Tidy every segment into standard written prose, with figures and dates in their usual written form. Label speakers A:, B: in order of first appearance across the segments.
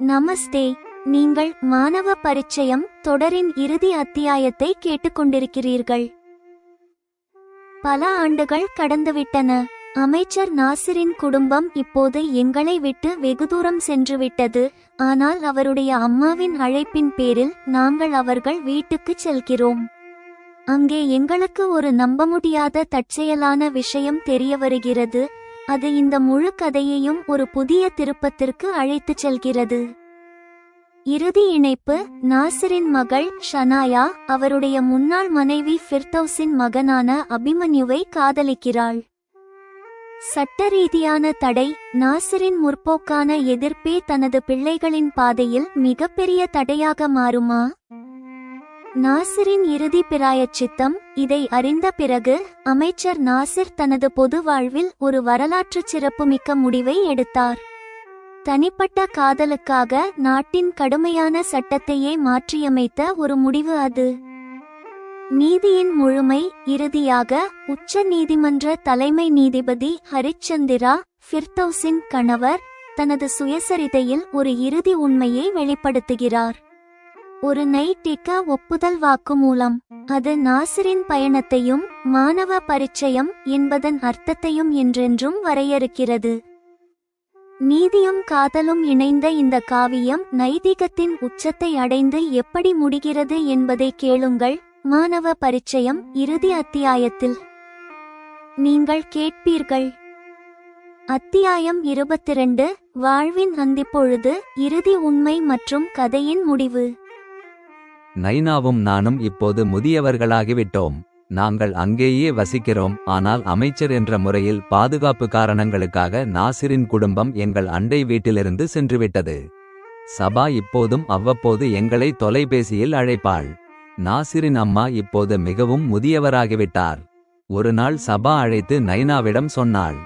A: நமஸ்தே. நீங்கள் மாணவ பரிச்சயம் தொடரின் இறுதி அத்தியாயத்தை கேட்டுக்கொண்டிருக்கிறீர்கள். பல ஆண்டுகள் கடந்துவிட்டன. அமைச்சர் நாசிரின் குடும்பம் இப்போது எங்களை விட்டு வெகு தூரம் சென்றுவிட்டது. ஆனால் அவருடைய அம்மாவின் அழைப்பின் பேரில் நாங்கள் அவர்கள் வீட்டுக்குச் செல்கிறோம். அங்கே எங்களுக்கு ஒரு நம்ப முடியாத தற்செயலான விஷயம் தெரிய வருகிறது. அது இந்த முழு கதையையும் ஒரு புதிய திருப்பத்திற்கு அழைத்துச் செல்கிறது. இறுதி இணைப்பு: நாசிரின் மகள் ஷனாயா அவருடைய முன்னாள் மனைவி ஃபிர்தௌஸின் மகனான அபிமன்யுவை காதலிக்கிறாள். சட்ட ரீதியான தடை: நாசிரின் முற்போக்கான எதிர்ப்பே தனது பிள்ளைகளின் பாதையில் மிகப்பெரிய தடையாக மாறுமா? நாசிரின் இறுதி பிராயச்சித்தம். இதை அறிந்த பிறகு அமைச்சர் நாசிர் தனது பொது வாழ்வில் ஒரு வரலாற்று சிறப்புமிக்க முடிவை எடுத்தார். தனிப்பட்ட காதலுக்காக நாட்டின் கடுமையான சட்டத்தையே மாற்றியமைத்த ஒரு முடிவு அது. நீதியின் முழுமை: இறுதியாக உச்ச நீதிமன்ற தலைமை நீதிபதி ஹரிச்சந்திரா, ஃபிர்தௌஸின் கணவர், தனது சுயசரிதையில் ஒரு இறுதி உண்மையை வெளிப்படுத்துகிறார். ஒரு நைட்டிக ஒப்புதல் வாக்குமூலம். அது நாசிரின் பயணத்தையும் மாணவ பரிச்சயம் என்பதன் அர்த்தத்தையும் என்றென்றும் வரையறுக்கிறது. நீதியும் காதலும் இணைந்த இந்த காவியம் நைதிகத்தின் உச்சத்தை அடைந்து எப்படி முடிகிறது என்பதை கேளுங்கள். மாணவ பரிச்சயம் இறுதி அத்தியாயத்தில் நீங்கள் கேட்பீர்கள். அத்தியாயம் 22: வாழ்வின் அந்திப்பொழுது, இறுதி உண்மை மற்றும் கதையின் முடிவு.
B: நைனாவும் நானும் இப்போது முதியவர்களாகிவிட்டோம். நாங்கள் அங்கேயே வசிக்கிறோம். ஆனால் அமைச்சர் என்ற முறையில் பாதுகாப்பு காரணங்களுக்காக நாசிரின் குடும்பம் எங்கள் அண்டை வீட்டிலிருந்து சென்றுவிட்டது. சபா இப்போதும் அவ்வப்போது எங்களை தொலைபேசியில் அழைப்பாள். நாசிரின் அம்மா இப்போது மிகவும் முதியவராகிவிட்டார். ஒரு நாள் சபா அழைத்து நைனாவிடம் சொன்னாள்,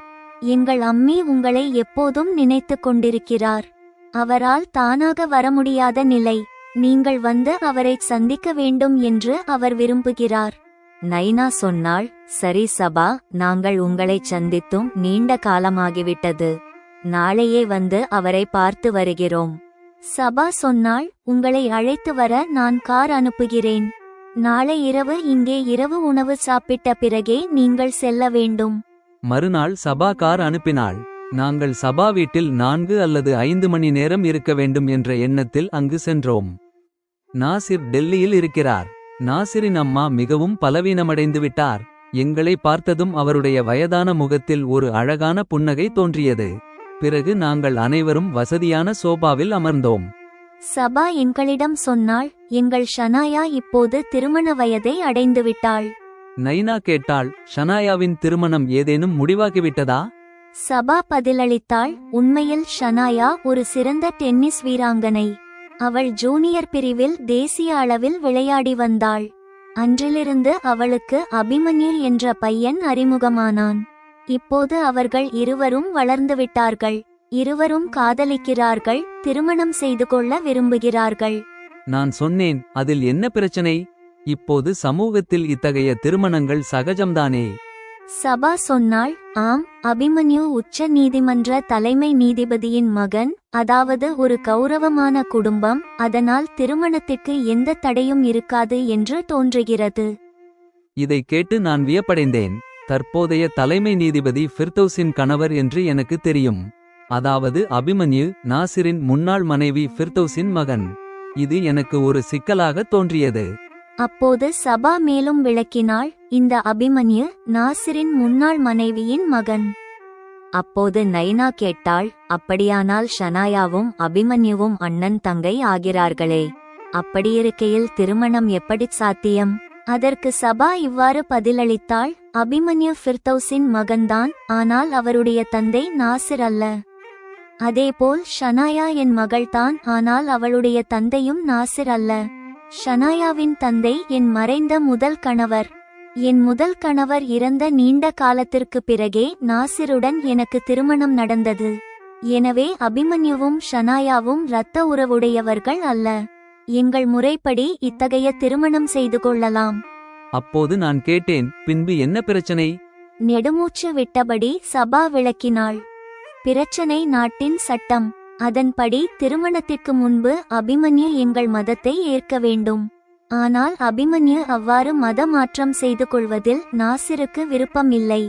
A: எங்கள் அம்மி உங்களை எப்போதும் நினைத்து கொண்டிருக்கிறார். அவரால் தானாக வர முடியாத நிலை. நீங்கள் வந்து அவரை சந்திக்க வேண்டும் என்று அவர் விரும்புகிறார்.
C: நைனா சொன்னாள், சரி சபா, நாங்கள் உங்களை சந்தித்தும் நீண்ட காலமாகிவிட்டது. நாளையே வந்து அவரை பார்த்து வருகிறோம்.
A: சபா சொன்னாள், உங்களை அழைத்து வர நான் கார் அனுப்புகிறேன். நாளை இரவு இங்கே இரவு உணவு சாப்பிட்ட பிறகே நீங்கள் செல்ல வேண்டும்.
B: மறுநாள் சபா கார் அனுப்பினாள். நாங்கள் சபா வீட்டில் 4 அல்லது 5 மணி நேரம் இருக்க வேண்டும் என்ற எண்ணத்தில் அங்கு சென்றோம். நாசிர் டெல்லியில் இருக்கிறார். நாசிரின் அம்மா மிகவும் பலவீனமடைந்து விட்டார். எங்களை பார்த்ததும் அவருடைய வயதான முகத்தில் ஒரு அழகான புன்னகை தோன்றியது. பிறகு நாங்கள் அனைவரும் வசதியான சோபாவில் அமர்ந்தோம்.
A: சபா எங்களிடம் சொன்னாள், எங்கள் ஷனாயா இப்போது திருமண வயதை அடைந்துவிட்டாள்.
B: நைனா கேட்டாள், ஷனாயாவின் திருமணம் ஏதேனும் முடிவாகிவிட்டதா?
A: சபா பதிலளித்தாள், உண்மையில் ஷனாயா ஒரு சிறந்த டென்னிஸ் வீராங்கனை. அவள் ஜூனியர் பிரிவில் தேசிய அளவில் விளையாடி வந்தாள். அன்றிலிருந்து அவளுக்கு அபிமன்யு என்ற பையன் அறிமுகமானான். இப்போது அவர்கள் இருவரும் வளர்ந்துவிட்டார்கள். இருவரும் காதலிக்கிறார்கள், திருமணம் செய்து கொள்ள விரும்புகிறார்கள்.
B: நான் சொன்னேன், அதில் என்ன பிரச்சனை? இப்போது சமூகத்தில் இத்தகைய திருமணங்கள் சகஜம்தானே.
A: சபா சொன்னாள், ஆம், அபிமன்யு உச்ச நீதிமன்ற தலைமை நீதிபதியின் மகன். அதாவது ஒரு கௌரவமான குடும்பம். அதனால் திருமணத்திற்கு எந்த தடையும் இருக்காது என்று தோன்றுகிறது.
B: இதை கேட்டு நான் வியப்படைந்தேன். தற்போதைய தலைமை நீதிபதி ஃபிர்தௌஸின் கணவர் என்று எனக்கு தெரியும். அதாவது அபிமன்யு நாசிரின் முன்னாள் மனைவி ஃபிர்தௌஸின் மகன். இது எனக்கு ஒரு சிக்கலாக தோன்றியது.
A: அப்போது சபா மேலும் விளக்கினாள், இந்த அபிமன்யு நாசிரின் முன்னாள் மனைவியின் மகன்.
C: அப்போது நைனா கேட்டாள், அப்படியானால் ஷனாயாவும் அபிமன்யுவும் அண்ணன் தங்கை ஆகிறார்களே. அப்படியிருக்கையில் திருமணம் எப்படி சாத்தியம்?
A: அதற்கு சபா இவ்வாறு பதிலளித்தாள், அபிமன்யு ஃபிர்தௌஸின் மகன்தான். ஆனால் அவருடைய தந்தை நாசிர் அல்ல. அதேபோல் ஷனாயா என் மகள்தான். ஆனால் அவளுடைய தந்தையும் நாசிர் அல்ல. ஷனாயாவின் தந்தை என் மறைந்த முதல் கணவர். என் முதல் கணவர் இறந்த நீண்ட காலத்திற்கு பிறகே நாசிருடன் எனக்கு திருமணம் நடந்தது. எனவே அபிமன்யுவும் ஷனாயாவும் இரத்த உறவுடையவர்கள் அல்ல. எங்கள் முறைப்படி இத்தகைய திருமணம் செய்து கொள்ளலாம்.
B: அப்போது நான் கேட்டேன், பின்பு என்ன பிரச்சனை?
A: நெடுமூச்சு விட்டபடி சபா விளக்கினாள். பிரச்சனை நாட்டின் சட்டம். அதன்படி திருமணத்திற்கு முன்பு அபிமன்யு எங்கள் மதத்தை ஏற்க வேண்டும். ஆனால் அபிமன்யு அவ்வாறு மத மாற்றம் செய்து கொள்வதில் நாசிருக்கு விருப்பம் இல்லை.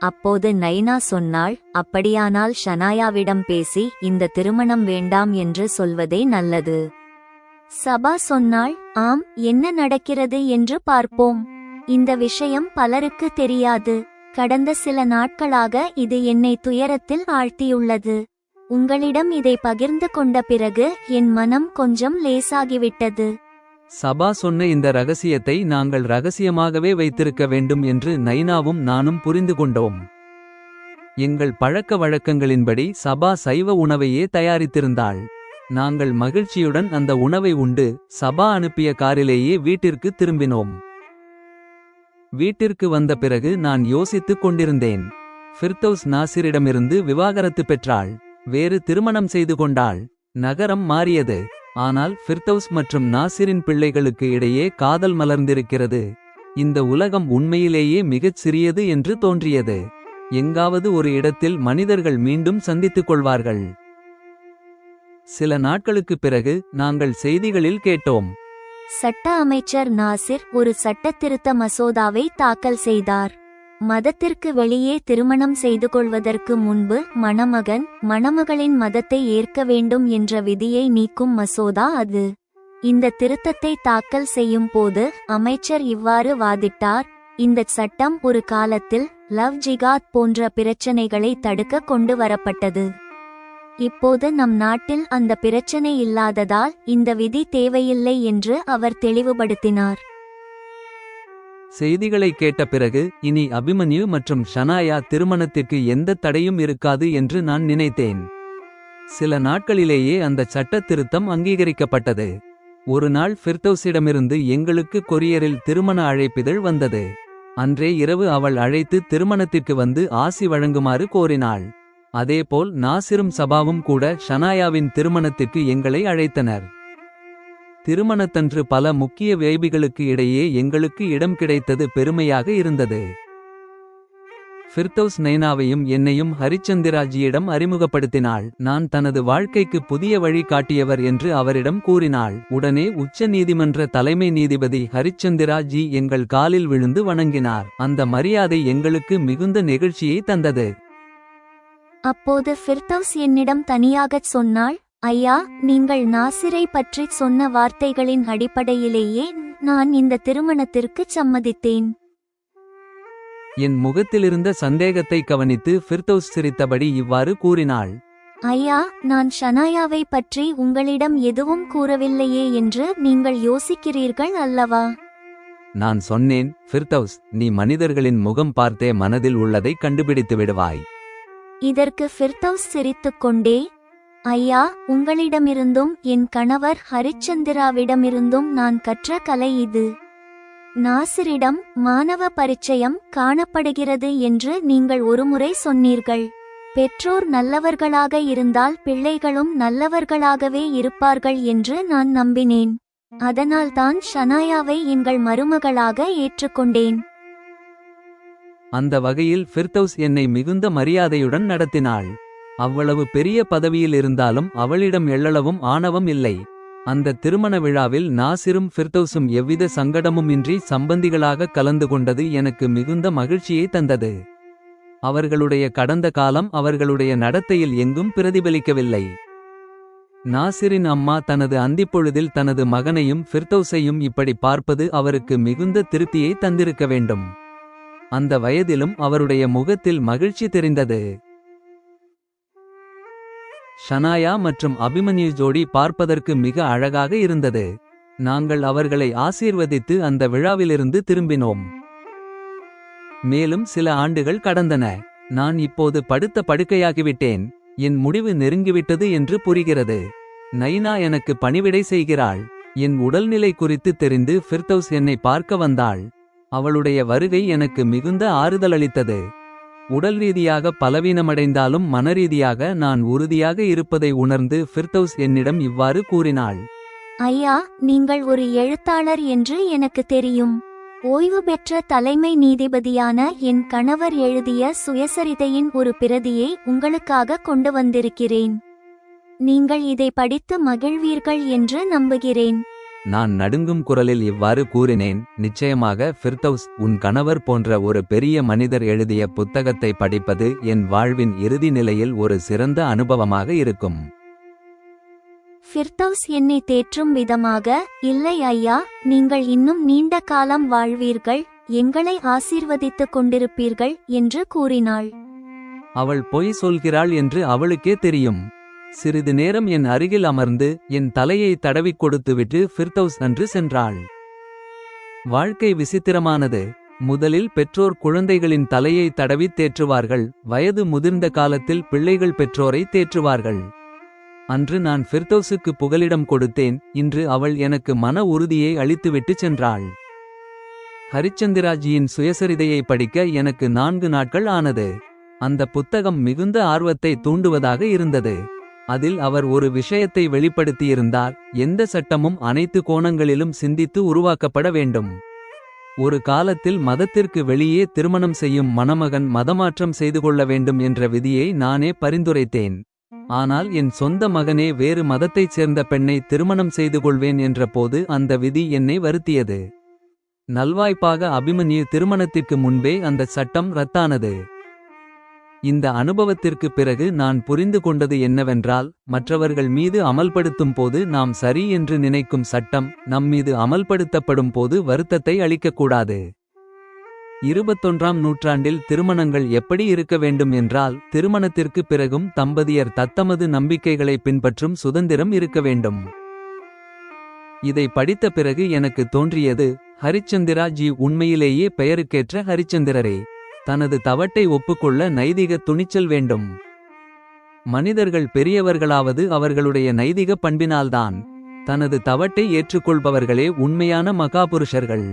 C: அப்போது நைனா சொன்னாள், அப்படியானால் ஷனாயாவிடம் பேசி இந்த திருமணம் வேண்டாம் என்று சொல்வதே நல்லது.
A: சபா சொன்னாள், ஆம், என்ன நடக்கிறது என்று பார்ப்போம். இந்த விஷயம் பலருக்கு தெரியாது. கடந்த சில நாட்களாக இது என்னை துயரத்தில் ஆழ்த்தியுள்ளது. உங்களிடம் இதை பகிர்ந்து கொண்ட பிறகு என் மனம் கொஞ்சம் லேசாகிவிட்டது.
B: சபா சொன்ன இந்த ரகசியத்தை நாங்கள் ரகசியமாகவே வைத்திருக்க வேண்டும் என்று நைனாவும் நானும் புரிந்து கொண்டோம். எங்கள் பழக்க வழக்கங்களின்படி சபா சைவ உணவையே தயாரித்திருந்தாள். நாங்கள் மகிழ்ச்சியுடன் அந்த உணவை உண்டு சபா அனுப்பிய காரிலேயே வீட்டிற்கு திரும்பினோம். வீட்டிற்கு வந்த பிறகு நான் யோசித்துக் கொண்டிருந்தேன். ஃபிர்தௌஸ் நாசிரிடமிருந்து விவாகரத்து பெற்றாள். வேறு திருமணம் செய்து கொண்டாள். நகரம் மாறியது. ஆனால் ஃபிர்தௌஸ் மற்றும் நாசிரின் பிள்ளைகளுக்கு இடையே காதல் மலர்ந்திருக்கிறது. இந்த உலகம் உண்மையிலேயே மிகச் சிறியது என்று தோன்றியது. எங்காவது ஒரு இடத்தில் மனிதர்கள் மீண்டும் சந்தித்துக் கொள்வார்கள். சில நாட்களுக்குப் பிறகு நாங்கள் செய்திகளில் கேட்டோம்.
A: சட்ட அமைச்சர் நாசிர் ஒரு சட்டத்திருத்த மசோதாவை தாக்கல் செய்தார். மதத்திற்கு வெளியே திருமணம் செய்து கொள்வதற்கு முன்பு மணமகன் மணமகளின் மதத்தை ஏற்க வேண்டும் என்ற விதியை நீக்கும் மசோதா அது. இந்த திருத்தத்தை தாக்கல் செய்யும் போது அமைச்சர் இவ்வாறு வாதிட்டார். இந்த சட்டம் ஒரு காலத்தில் லவ் ஜிகாத் போன்ற பிரச்சனைகளை தடுக்க கொண்டு வரப்பட்டது. இப்போது நம் நாட்டில் அந்த பிரச்சனை இல்லாததால் இந்த விதி தேவையில்லை என்று அவர் தெளிவுபடுத்தினார்.
B: செய்திகளை கேட்ட பிறகு இனி அபிமன்யு மற்றும் ஷனாயா திருமணத்திற்கு எந்த தடையும் இருக்காது என்று நான் நினைத்தேன். சில நாட்களிலேயே அந்த சட்ட திருத்தம் அங்கீகரிக்கப்பட்டது. ஒரு நாள் ஃபிர்தௌஸிடமிருந்து எங்களுக்கு கொரியரில் திருமண அழைப்பிதழ் வந்தது. அன்றே இரவு அவள் அழைத்து திருமணத்திற்கு வந்து ஆசி வழங்குமாறு கோரினாள். அதேபோல் நாசிரும் சபாவும் கூட ஷனாயாவின் திருமணத்திற்கு எங்களை அழைத்தனர். திருமணத்தன்று பல முக்கிய வேய்பிகளுக்கு இடையே எங்களுக்கு இடம் கிடைத்தது பெருமையாக இருந்தது. ஃபிர்தௌஸ் நைனாவையும் என்னையும் ஹரிச்சந்திராஜியிடம் அறிமுகப்படுத்தினாள். நான் தனது வாழ்க்கைக்கு புதிய வழி காட்டியவர் என்று அவரிடம் கூறினாள். உடனே உச்ச நீதிமன்ற தலைமை நீதிபதி ஹரிச்சந்திராஜி எங்கள் காலில் விழுந்து வணங்கினார். அந்த மரியாதை எங்களுக்கு மிகுந்த நெகிழ்ச்சியை தந்தது.
A: அப்போது ஃபிர்தௌஸ் என்னிடம் தனியாகச் சொன்னாள், ஐயா, நீங்கள் நாசிரை பற்றி சொன்ன வார்த்தைகளின் அடிப்படையிலேயே நான் இந்த திருமணத்திற்குச் சம்மதித்தேன்.
B: என் முகத்திலிருந்த சந்தேகத்தை கவனித்து ஃபிர்தௌஸ் சிரித்தபடி இவ்வாறு கூறினாள்.
A: ஐயா, நான் ஷனாயாவை பற்றி உங்களிடம் எதுவும் கூறவில்லையே என்று நீங்கள் யோசிக்கிறீர்கள் அல்லவா?
B: நான் சொன்னேன், ஃபிர்தௌஸ், நீ மனிதர்களின் முகம் பார்த்தே மனதில் உள்ளதை கண்டுபிடித்து விடுவாய்.
A: இதற்கு ஃபிர்தௌஸ் சிரித்துக்கொண்டே, ஐயா, உங்களிடமிருந்தும் என் கணவர் ஹரிச்சந்திராவிடமிருந்தும் நான் கற்ற கலை இது. நாசிரிடம் மானவ பரிச்சயம் காணப்படுகிறது என்று நீங்கள் ஒருமுறை சொன்னீர்கள். பெற்றோர் நல்லவர்களாக இருந்தால் பிள்ளைகளும் நல்லவர்களாகவே இருப்பார்கள் என்று நான் நம்பினேன். அதனால்தான் ஷனாயாவை எங்கள் மருமகளாக ஏற்றுக்கொண்டேன்.
B: அந்த வகையில் ஃபிர்தௌஸ் என்னை மிகுந்த மரியாதையுடன் நடத்தினாள். அவ்வளவு பெரிய பதவியில் இருந்தாலும் அவளிடம் எள்ளளவும் ஆணவம் இல்லை. அந்த திருமண விழாவில் நாசிரும் ஃபிர்தௌஸும் எவ்வித சங்கடமும் இன்றி சம்பந்திகளாக கலந்து கொண்டது எனக்கு மிகுந்த மகிழ்ச்சியை தந்தது. அவர்களுடைய கடந்த காலம் அவர்களுடைய நடத்தையில் எங்கும் பிரதிபலிக்கவில்லை. நாசிரின் அம்மா தனது அந்திப்பொழுதில் தனது மகனையும் ஃபிர்தௌஸையும் இப்படி பார்ப்பது அவருக்கு மிகுந்த திருப்தியை தந்திருக்க வேண்டும். அந்த வயதிலும் அவருடைய முகத்தில் மகிழ்ச்சி தெரிந்தது. ஷனாயா மற்றும் அபிமன்யு ஜோடி பார்ப்பதற்கு மிக அழகாக இருந்தது. நாங்கள் அவர்களை ஆசீர்வதித்து அந்த விழாவிலிருந்து திரும்பினோம். மேலும் சில ஆண்டுகள் கடந்தன. நான் இப்போது படுத்த படுக்கையாகிவிட்டேன். என் முடிவு நெருங்கிவிட்டது என்று புரிகிறது. நைனா எனக்கு பணிவிடை செய்கிறாள். என் உடல்நிலை குறித்து தெரிந்து ஃபிர்தௌஸ் என்னை பார்க்க வந்தாள். அவளுடைய வருகை எனக்கு மிகுந்த ஆறுதல் அளித்தது. உடல் ரீதியாக பலவீனமடைந்தாலும் மனரீதியாக நான் உறுதியாக இருப்பதை உணர்ந்து ஃபிர்தௌஸ் என்னிடம் இவ்வாறு கூறினாள்.
A: ஐயா, நீங்கள் ஒரு எழுத்தாளர் என்று எனக்கு தெரியும். ஓய்வு பெற்ற தலைமை நீதிபதியான என் கணவர் எழுதிய சுயசரிதையின் ஒரு பிரதியை உங்களுக்காக கொண்டு வந்திருக்கிறேன். நீங்கள் இதை படித்து மகிழ்வீர்கள் என்று நம்புகிறேன்.
B: நான் நடுங்கும் குரலில் இவ்வாறு கூறினேன், நிச்சயமாக ஃபிர்தௌஸ், உன் கணவர் போன்ற ஒரு பெரிய மனிதர் எழுதிய புத்தகத்தை படிப்பது என் வாழ்வின் இறுதி நிலையில் ஒரு சிறந்த அனுபவமாக இருக்கும்.
A: ஃபிர்தௌஸ் என்னை தேற்றும் விதமாக, இல்லை ஐயா, நீங்கள் இன்னும் நீண்ட காலம் வாழ்வீர்கள், எங்களை ஆசீர்வதித்துக் கொண்டிருப்பீர்கள் என்று கூறினாள்.
B: அவள் பொய் சொல்கிறாள் என்று அவளுக்கே தெரியும். சிறிது நேரம் என் அருகில் அமர்ந்து என் தலையை தடவிக் கொடுத்துவிட்டு ஃபிர்தௌஸ் அன்று சென்றாள். வாழ்க்கை விசித்திரமானது. முதலில் பெற்றோர் குழந்தைகளின் தலையை தடவித் தேற்றுவார்கள். வயது முதிர்ந்த காலத்தில் பிள்ளைகள் பெற்றோரை தேற்றுவார்கள். அன்று நான் ஃபிர்தௌஸுக்கு புகலிடம் கொடுத்தேன். இன்று அவள் எனக்கு மன உறுதியை அளித்துவிட்டு சென்றாள். ஹரிச்சந்திராஜியின் சுயசரிதையை படிக்க எனக்கு 4 நாட்கள் ஆனது. அந்த புத்தகம் மிகுந்த ஆர்வத்தை தூண்டுவதாக இருந்தது. அதில் அவர் ஒரு விஷயத்தை வெளிப்படுத்தியிருந்தார், எந்த சட்டமும் அனைத்து கோணங்களிலும் சிந்தித்து உருவாக்கப்பட வேண்டும். ஒரு காலத்தில் மதத்திற்கு வெளியே திருமணம் செய்யும் மணமகன் மதமாற்றம் செய்து கொள்ள வேண்டும் என்ற விதியை நானே பரிந்துரைத்தேன். ஆனால் என் சொந்த மகனே வேறு மதத்தைச் சேர்ந்த பெண்ணை திருமணம் செய்து கொள்வேன் என்ற போது அந்த விதி என்னை வருத்தியது. நல்வாய்ப்பாக அபிமன்யு திருமணத்திற்கு முன்பே அந்த சட்டம் ரத்தானது. இந்த அனுபவத்திற்கு பிறகு நான் புரிந்து கொண்டது என்னவென்றால், மற்றவர்கள் மீது அமல்படுத்தும் போது நாம் சரி என்று நினைக்கும் சட்டம் நம்மீது அமல்படுத்தப்படும் போது வருத்தத்தை அளிக்கக்கூடாது. 21ஆம் நூற்றாண்டில் திருமணங்கள் எப்படி இருக்க வேண்டும் என்றால், திருமணத்திற்கு பிறகும் தம்பதியர் தத்தமது நம்பிக்கைகளை பின்பற்றும் சுதந்திரம் இருக்க வேண்டும். இதை படித்த பிறகு எனக்கு தோன்றியது, ஹரிச்சந்திரா ஜி உண்மையிலேயே பெயருக்கேற்ற ஹரிச்சந்திரரே. தனது தவட்டை ஒப்புக்கொள்ள நைதிக துணிச்சல் வேண்டும். மனிதர்கள் பெரியவர்களாவது அவர்களுடைய நைதிக பண்பினால்தான். தனது தவட்டை ஏற்றுக்கொள்பவர்களே உண்மையான மகாபுருஷர்கள்.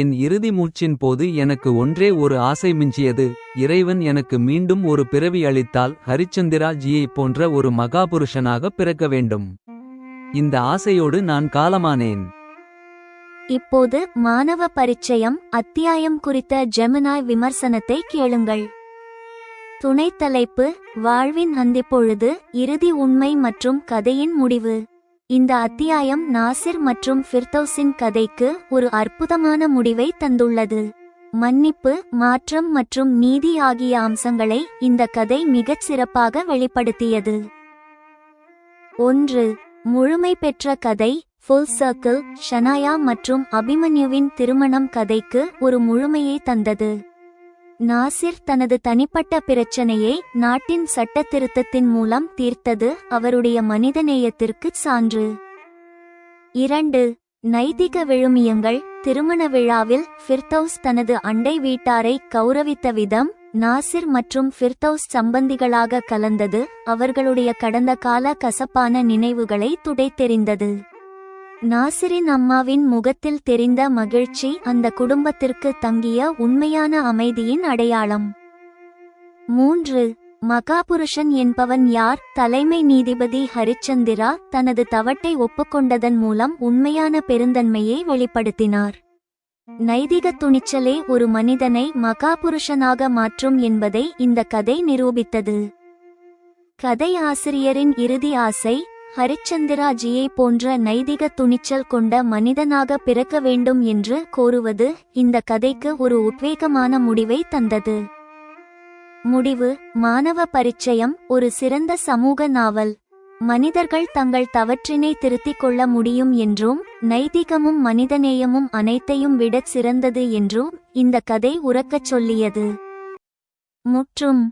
B: என் இறுதி மூச்சின் போது எனக்கு ஒன்றே ஒரு ஆசை மிஞ்சியது. இறைவன் எனக்கு மீண்டும் ஒரு பிறவி அளித்தால் ஹரிச்சந்திரா ஜியைப் போன்ற ஒரு மகாபுருஷனாக பிறக்க வேண்டும். இந்த ஆசையோடு நான் காலமானேன்.
A: இப்போது மாணவ பரிச்சயம் அத்தியாயம் குறித்த ஜெமினாய் விமர்சனத்தை கேளுங்கள். துணைத் தலைப்பு: வாழ்வின் அந்திப்பொழுது, இறுதி உண்மை மற்றும் கதையின் முடிவு. இந்த அத்தியாயம் நாசிர் மற்றும் ஃபிர்தௌஸின் கதைக்கு ஒரு அற்புதமான முடிவை தந்துள்ளது. மன்னிப்பு, மாற்றம் மற்றும் நீதி ஆகிய அம்சங்களை இந்த கதை மிகச் சிறப்பாக வெளிப்படுத்தியது. 1. முழுமை பெற்ற கதை. Full circle. ஷனாயா மற்றும் அபிமன்யுவின் திருமணம் கதைக்கு ஒரு முழுமையை தந்தது. நாசிர் தனது தனிப்பட்ட பிரச்சனையை நாட்டின் சட்ட திருத்தத்தின் மூலம் தீர்த்தது அவருடைய மனிதநேயத்திற்குச் சான்று. 2. நைதிக விழுமியங்கள். திருமண விழாவில் ஃபிர்தௌஸ் தனது அண்டை வீட்டாரை கௌரவித்த விதம், நாசிர் மற்றும் ஃபிர்தௌஸ் சம்பந்திகளாக கலந்தது அவர்களுடைய கடந்த கால கசப்பான நினைவுகளை துடைத்தெறிந்தது. நாசிரின் அம்மாவின் முகத்தில் தெரிந்த மகிழ்ச்சி அந்த குடும்பத்திற்கு தங்கிய உண்மையான அமைதியின் அடையாளம். 3. மகாபுருஷன் என்பவன் யார்? தலைமை நீதிபதி ஹரிச்சந்திரா தனது தவட்டை ஒப்புக்கொண்டதன் மூலம் உண்மையான பெருந்தன்மையை வெளிப்படுத்தினார். நைதிக துணிச்சலே ஒரு மனிதனை மகாபுருஷனாக மாற்றும் என்பதை இந்த கதை நிரூபித்தது. கதை ஆசிரியரின் இறுதி ஆசை: ஹரிச்சந்திரா ஜியை போன்ற நைதிக துணிச்சல் கொண்ட மனிதனாக பிறக்க வேண்டும் என்று கோருவது இந்த கதைக்கு ஒரு உத்வேகமான முடிவை தந்தது. முடிவு: மாணவ பரிச்சயம் ஒரு சிறந்த சமூக நாவல். மனிதர்கள் தங்கள் தவற்றினை திருத்திக் கொள்ள முடியும் என்றும், நைதிகமும் மனிதநேயமும் அனைத்தையும் விடச் சிறந்தது என்றும் இந்த கதை உரக்கச் சொல்லியது. முற்றும்.